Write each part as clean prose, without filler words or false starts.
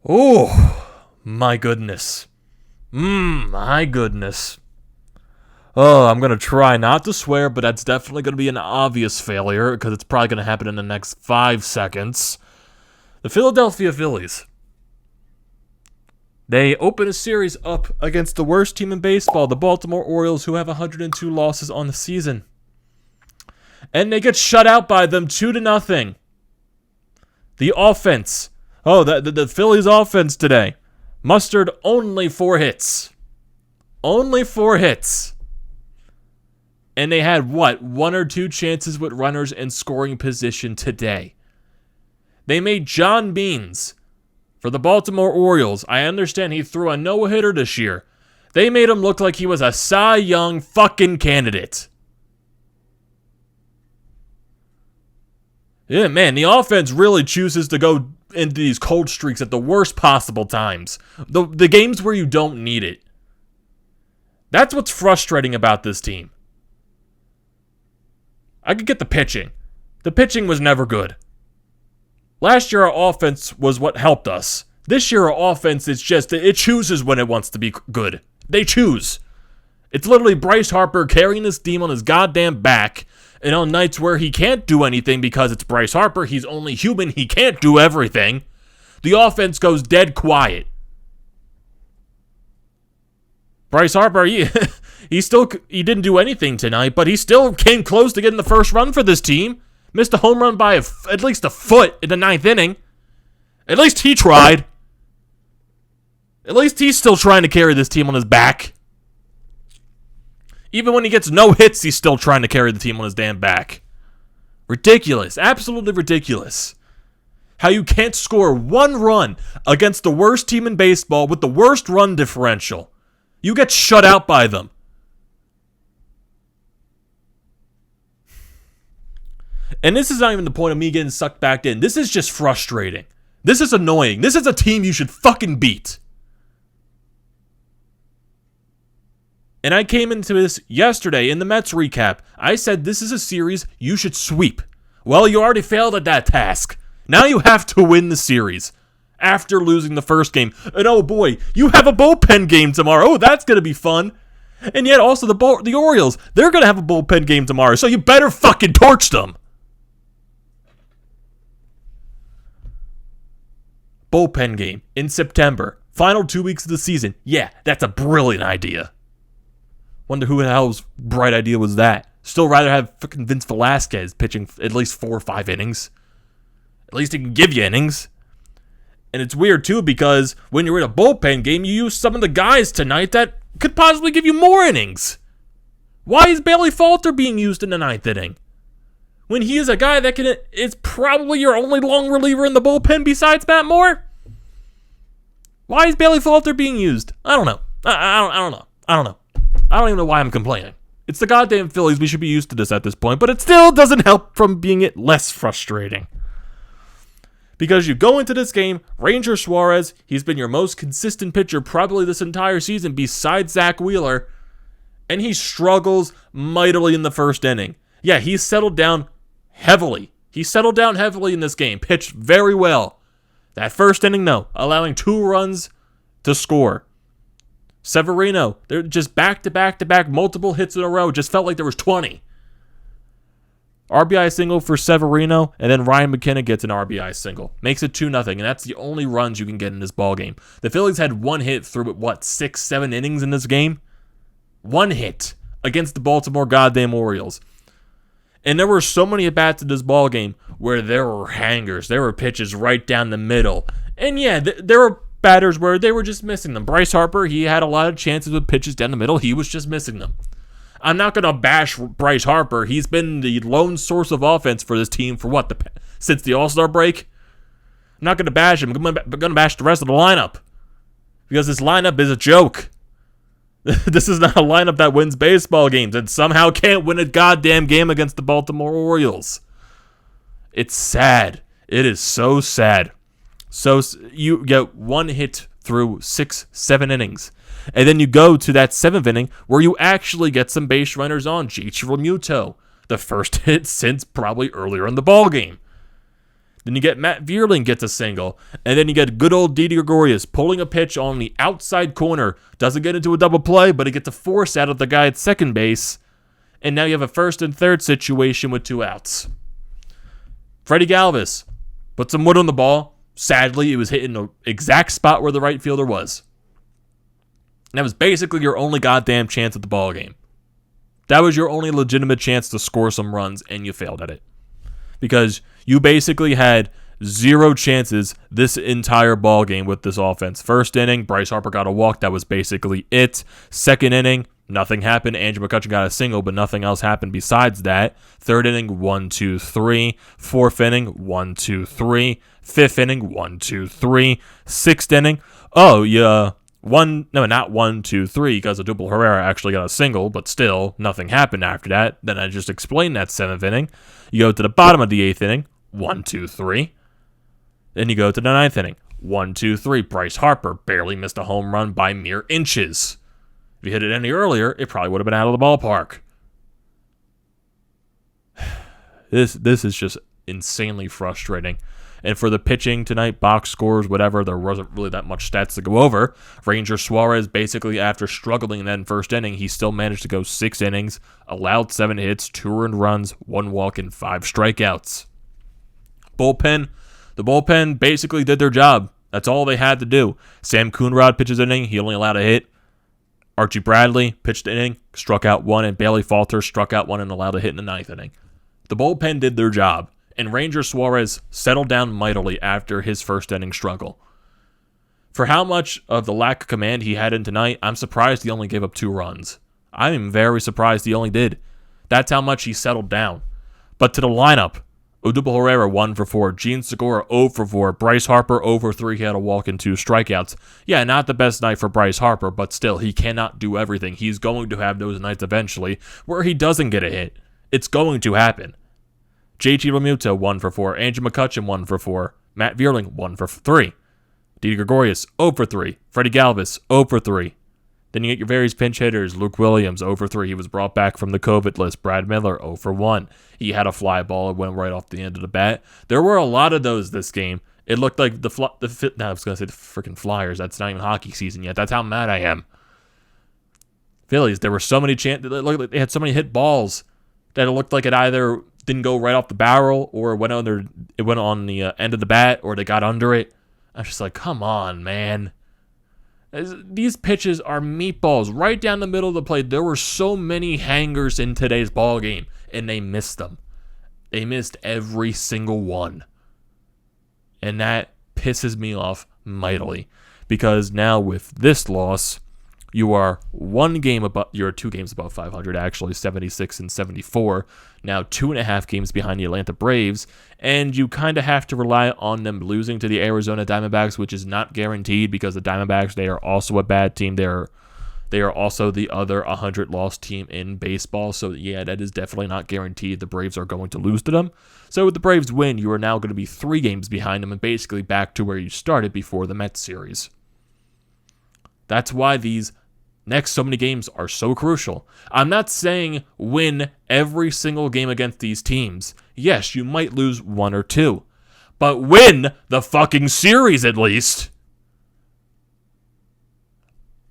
Oh, my goodness. My goodness. Oh, I'm going to try not to swear, but that's definitely going to be an obvious failure because it's probably going to happen in the next 5 seconds. The Philadelphia Phillies. They open a series up against the worst team in baseball, the Baltimore Orioles, who have 102 losses on the season. And they get shut out by them 2-0. The offense. Oh, the Phillies offense today mustered only 4 hits. Only 4 hits. And they had, 1 or 2 chances with runners in scoring position today. They made John Means, for the Baltimore Orioles, I understand he threw a no-hitter this year. They made him look like he was a Cy Young fucking candidate. Yeah, man, the offense really chooses to go into these cold streaks at the worst possible times. The games where you don't need it. That's what's frustrating about this team. I could get the pitching. The pitching was never good. Last year, our offense was what helped us. This year, our offense is just, it chooses when it wants to be good. They choose. It's literally Bryce Harper carrying this team on his goddamn back, and on nights where he can't do anything because it's Bryce Harper, he's only human, he can't do everything, the offense goes dead quiet. Bryce Harper, he didn't do anything tonight, but he still came close to getting the first run for this team. Missed a home run by at least a foot in the 9th inning. At least he tried. At least he's still trying to carry this team on his back. Even when he gets no hits, he's still trying to carry the team on his damn back. Ridiculous. Absolutely ridiculous. How you can't score 1 run against the worst team in baseball with the worst run differential. You get shut out by them. And this is not even the point of me getting sucked back in. This is just frustrating. This is annoying. This is a team you should fucking beat. And I came into this yesterday in the Mets recap. I said this is a series you should sweep. Well, you already failed at that task. Now you have to win the series after losing the first game. And oh boy, you have a bullpen game tomorrow. Oh, that's going to be fun. And yet also the Orioles, they're going to have a bullpen game tomorrow. So you better fucking torch them. Bullpen game in September. Final 2 weeks of the season. Yeah, that's a brilliant idea. Wonder who the hell's bright idea was that. Still rather have fucking Vince Velasquez pitching at least 4 or 5 innings. At least he can give you innings. And it's weird too because when you're in a bullpen game, you use some of the guys tonight that could possibly give you more innings. Why is Bailey Falter being used in the 9th inning? When he is a guy that is probably your only long reliever in the bullpen besides Matt Moore? Why is Bailey Falter being used? I don't know. I don't know. I don't even know why I'm complaining. It's the goddamn Phillies. We should be used to this at this point, but it still doesn't help from being it less frustrating. Because you go into this game, Ranger Suarez, he's been your most consistent pitcher probably this entire season besides Zach Wheeler, and he struggles mightily in the first inning. Yeah, he's settled down heavily. He settled down heavily in this game, pitched very well. That first inning, though, allowing 2 runs to score. Severino, they're just back-to-back-to-back, multiple hits in a row. Just felt like there was 20. RBI single for Severino, and then Ryan McKenna gets an RBI single. Makes it 2-0, and that's the only runs you can get in this ballgame. The Phillies had 1 hit through, 6-7 innings in this game? 1 hit against the Baltimore goddamn Orioles. And there were so many at-bats in this ballgame where there were hangers. There were pitches right down the middle. And yeah, there were batters where they were just missing them. Bryce Harper, he had a lot of chances with pitches down the middle. He was just missing them. I'm not going to bash Bryce Harper. He's been the lone source of offense for this team for since the All-Star break. I'm not going to bash him. I'm going to bash the rest of the lineup. Because this lineup is a joke. This is not a lineup that wins baseball games and somehow can't win a goddamn game against the Baltimore Orioles. It's sad. It is so sad. So you get 1 hit through 6-7 innings. And then you go to that 7th inning where you actually get some base runners on. JT Realmuto, the first hit since probably earlier in the ballgame. Then you get Matt Vierling gets a single. And then you get good old Didi Gregorius pulling a pitch on the outside corner. Doesn't get into a double play, but he gets a force out of the guy at second base. And now you have a first and third situation with 2 outs. Freddie Galvis put some wood on the ball. Sadly, it was hitting the exact spot where the right fielder was. And that was basically your only goddamn chance at the ball game. That was your only legitimate chance to score some runs, and you failed at it. Because you basically had 0 chances this entire ball game with this offense. First inning, Bryce Harper got a walk. That was basically it. Second inning, nothing happened. Andrew McCutchen got a single, but nothing else happened besides that. Third inning, 1, 2, 3. Fourth inning, 1, 2, 3. Fifth inning, 1, 2, 3. Sixth inning, not 1, 2, 3, because Odubel Herrera actually got a single, but still, nothing happened after that. Then I just explained that 7th inning. You go to the bottom of the 8th inning, 1, 2, 3. Then you go to the 9th inning, 1, 2, 3. Bryce Harper barely missed a home run by mere inches. If you hit it any earlier, it probably would have been out of the ballpark. This is just insanely frustrating. And for the pitching tonight, box scores, whatever, there wasn't really that much stats to go over. Ranger Suarez, basically after struggling in that first inning, he still managed to go 6 innings, allowed 7 hits, 2 earned runs, 1 walk, and 5 strikeouts. The bullpen basically did their job. That's all they had to do. Sam Coonrod pitches an inning, he only allowed a hit. Archie Bradley pitched an inning, struck out 1, and Bailey Falter struck out 1 and allowed a hit in the 9th inning. The bullpen did their job. And Ranger Suarez settled down mightily after his first inning struggle. For how much of the lack of command he had in tonight, I'm surprised he only gave up 2 runs. I am very surprised he only did. That's how much he settled down. But to the lineup, Odubel Herrera 1 for 4, Gene Segura 0 for 4, Bryce Harper 0 for 3, he had a walk and 2 strikeouts. Yeah, not the best night for Bryce Harper, but still, he cannot do everything. He's going to have those nights eventually where he doesn't get a hit. It's going to happen. J.G. Realmuto 1 for 4, Andrew McCutchen 1 for 4, Matt Vierling 1 for 3, Didi Gregorius 0 for 3, Freddie Galvis 0 for 3. Then you get your various pinch hitters, Luke Williams 0 for 3, he was brought back from the COVID list, Brad Miller 0 for 1, he had a fly ball, it went right off the end of the bat. There were a lot of those this game. It looked like I was going to say the freaking Flyers, that's not even hockey season yet, that's how mad I am. Phillies, there were so many they had so many hit balls that it looked like it either didn't go right off the barrel, or it went on the end of the bat, or they got under it. I was just like, come on, man. These pitches are meatballs right down the middle of the plate. There were so many hangers in today's ball game, and they missed them. They missed every single one. And that pisses me off mightily, because now with this loss, you are 2 games above 500, actually, 76 and 74. Now 2.5 games behind the Atlanta Braves, and you kind of have to rely on them losing to the Arizona Diamondbacks, which is not guaranteed because the Diamondbacks, they are also a bad team. They are also the other 100-loss team in baseball, so yeah, that is definitely not guaranteed. The Braves are going to lose to them. So with the Braves win, you are now going to be 3 games behind them and basically back to where you started before the Mets series. That's why these next so many games are so crucial. I'm not saying win every single game against these teams. Yes, you might lose 1 or 2. But win the fucking series at least.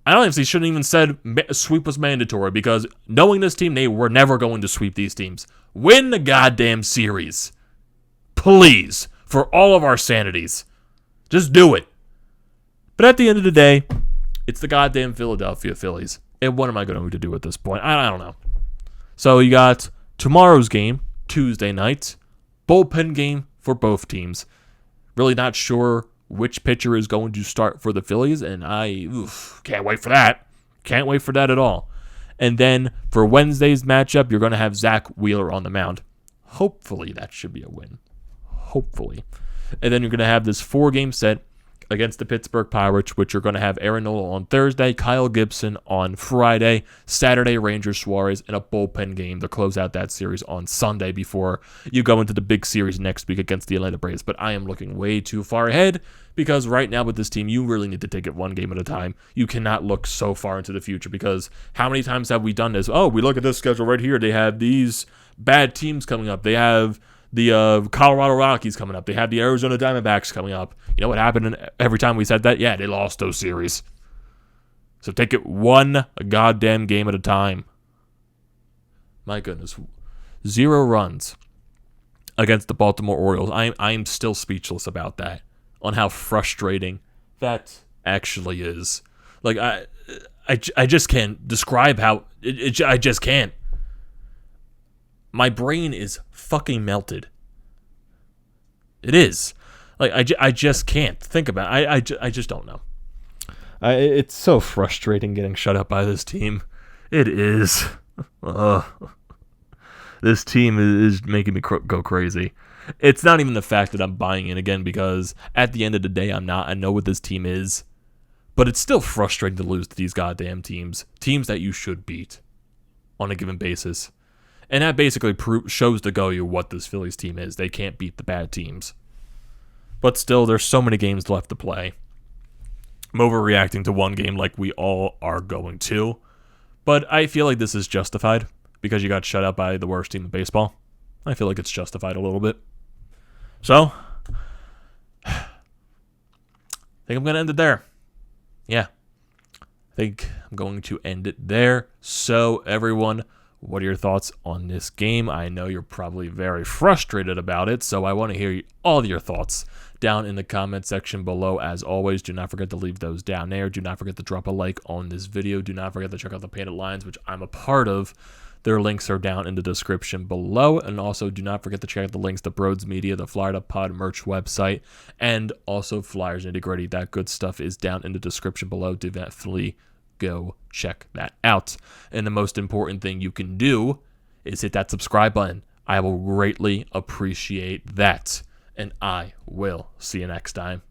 I honestly shouldn't even said sweep was mandatory, because knowing this team, they were never going to sweep these teams. Win the goddamn series. Please. For all of our sanities. Just do it. But at the end of the day, it's the goddamn Philadelphia Phillies. And what am I going to do at this point? I don't know. So you got tomorrow's game, Tuesday night. Bullpen game for both teams. Really not sure which pitcher is going to start for the Phillies, and I can't wait for that. Can't wait for that at all. And then for Wednesday's matchup, you're going to have Zach Wheeler on the mound. Hopefully that should be a win. Hopefully. And then you're going to have this 4-game set against the Pittsburgh Pirates, which you're going to have Aaron Nola on Thursday, Kyle Gibson on Friday, Saturday Ranger Suarez, and a bullpen game to close out that series on Sunday before you go into the big series next week against the Atlanta Braves. But I am looking way too far ahead, because right now with this team, you really need to take it 1 game at a time. You cannot look so far into the future, because how many times have we done this? Oh, we look at this schedule right here. They have these bad teams coming up. They have The Colorado Rockies coming up. They have the Arizona Diamondbacks coming up. You know what happened every time we said that? Yeah, they lost those series. So take it one goddamn game at a time. My goodness. 0 runs against the Baltimore Orioles. I'm still speechless about that. On how frustrating that actually is. Like, I just can't describe how... I just can't. My brain is fucking melted. It is. Like, I just can't think about it. I just don't know. It's so frustrating getting shut up by this team. It is. This team is making me go crazy. It's not even the fact that I'm buying in again, because at the end of the day, I'm not. I know what this team is. But it's still frustrating to lose to these goddamn teams. Teams that you should beat on a given basis. And that basically shows to go you what this Phillies team is. They can't beat the bad teams. But still, there's so many games left to play. I'm overreacting to one game like we all are going to. But I feel like this is justified because you got shut out by the worst team in baseball. I feel like it's justified a little bit. So, I think I'm going to end it there. Yeah. I think I'm going to end it there. So, everyone, what are your thoughts on this game? I know you're probably very frustrated about it, so I want to hear all your thoughts down in the comment section below. As always, do not forget to leave those down there. Do not forget to drop a like on this video. Do not forget to check out the Painted Lines, which I'm a part of. Their links are down in the description below. And also, do not forget to check out the links to Broads Media, the Florida Pod merch website, and also Flyers Nitty Gritty. That good stuff is down in the description below. Definitely go check that out. And the most important thing you can do is hit that subscribe button. I will greatly appreciate that. And I will see you next time.